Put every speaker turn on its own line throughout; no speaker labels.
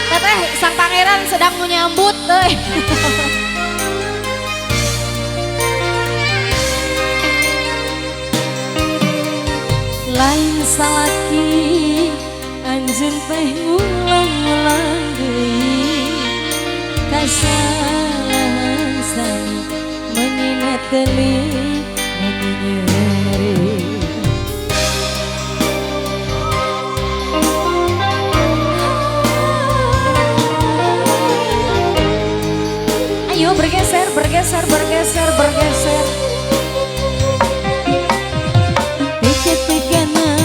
teteh sang pangeran sedang menyambut teh.
Lain salaki anjeun teh ngulang-ulang deui kasalahan sami mengingat teuling nyeri.
Ayo bergeser, bergeser, bergeser, bergeser.
Pikir-pikirna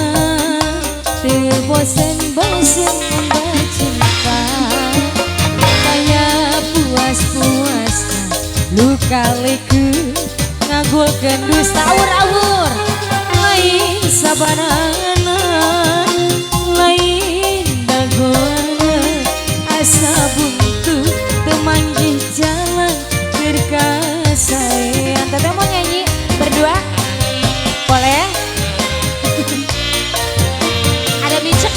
teu bosen-bosen cinta kayak puas-puasna luka liku ngagulkeun dusta awur-awur lain sabanana lain dagoana asa buntu teu manggih jalan berkasaean.
Teteh mau nyanyi berdua? Boleh? Ada micek.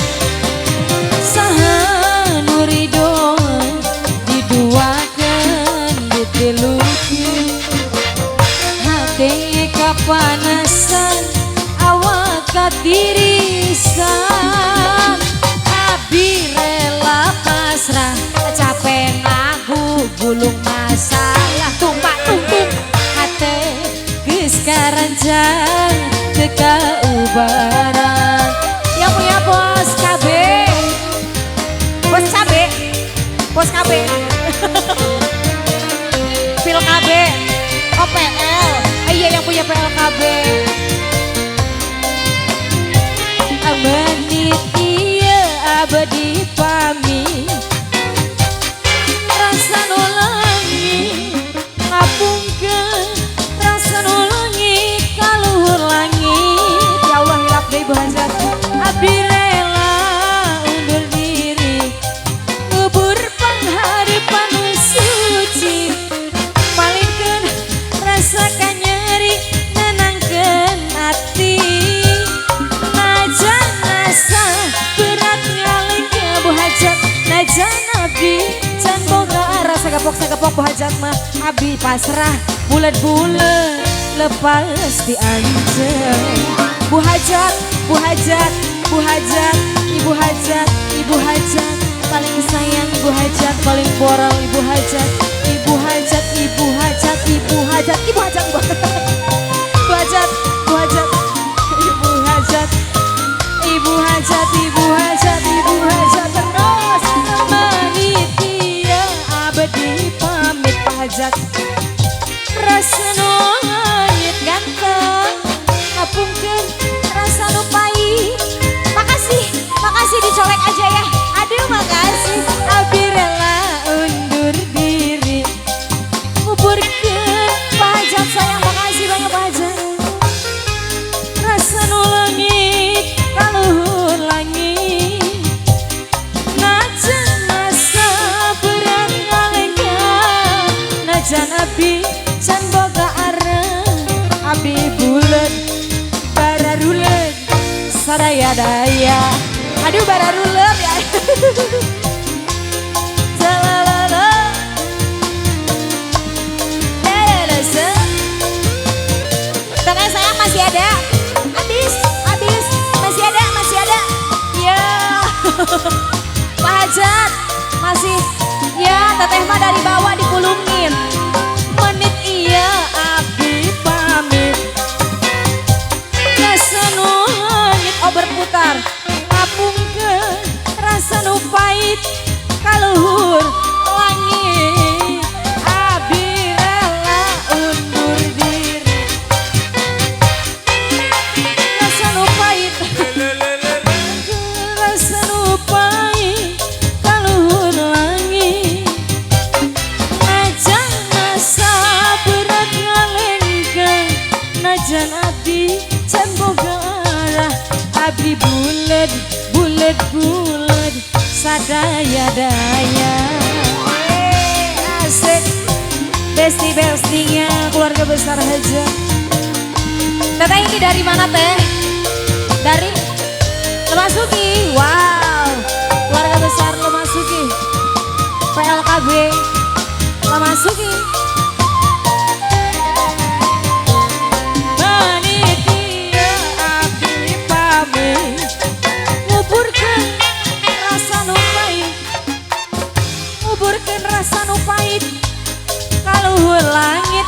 Saha nu ridhoan diduakeun ditilukeun hate kapanasan awak katirisan abi rela pasrah
Capek ngagu gulung masalah tumpah tumpung.
hate geus karanjang teu kaubaran.
Yang punya bos KB, bos KB, bos KB, pil KB, OPL. Iya yang punya PL KB.
Menit ieu abadi pamit rasa nulangi ngapungkeun rasa nulangi kaluhur langit.
Ya Allah hilap deh Ibu Hajat.
Abdi rela undur diri ngubur pangharipan nu suci palingkeun rasa kanyeri nenangkeun ati najan asa berat ngalengke Bu Hajat najan abdi can boga rasa gapok-sagapok Bu Hajat mah abdi pasrah bulet-bulet lepas dianjeun.
Bu Hajat, Bu Hajat, Bu Hajat, Ibu Hajat, Ibu Hajat,
paling sayang Ibu Hajat paling boral Ibu Hajat Ibu Hajat Ibu Hajat Ibu Hajat
Ibu Hajat, Bu
Ibu Hajat Bu Hajat Ibu Hajat Ibu Hajat Ibu Hajat Ibu Hajat terus menit ieu abdi pamit Pak Hajat rasa nu langit ganteng ngapungkeun rasa nu pahit.
Makasih, makasih dicolek aja ya. Aduh makasih.
Abdi rela undur diri nguburkeun
Pak Hajat sayang, makasih banyak Pak Hajat.
rasa nu langit kaluhur langit najan masa berat ngalengkeun najan abdi can boga areng abdi bulet bararuleun sadaya daya.
Aduh bararuleun ya.
Jalalala dadadasa.
Teteh sayang masih ada. Habis, habis. Masih ada, masih ada.
Ya
Pak Hajat masih. Ya teteh mah dari bawah dikulungin.
menit iya abdi pamit rasa nu langit
Oh berputar.
ngapungkeun rasa nu pahit kaluhur langit abdi rela undur diri rasa nu pahit rasa nu pahit kaluhur langit najan asa berat ngalengkeun najan abdi can boga arah abdi bulet bulet bulet sadaya daya.
Asik. Besti-bestinya keluarga besar Hajat. Teteh ini dari mana teh? Dari Lemasuki. Wow. Keluarga besar Lemasuki.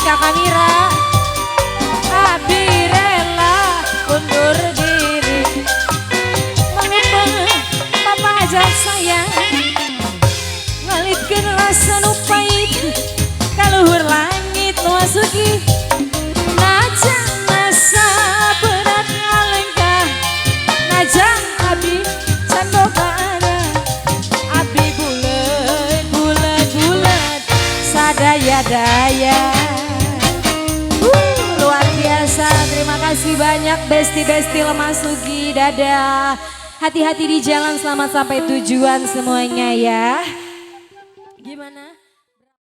Kakak Mira. Abi rela undur diri mengubah papa aja sayang ngalitkan rasa nu pahit kaluhur langit nu asugi najan masa berat ngalengkah najan abi can boga ada abi bulet bulet bulet sadaya-daya. Luar biasa, terima kasih banyak Besti-besti Lemah Sugi, dadah. Hati-hati di jalan, selamat sampai tujuan semuanya ya. Gimana?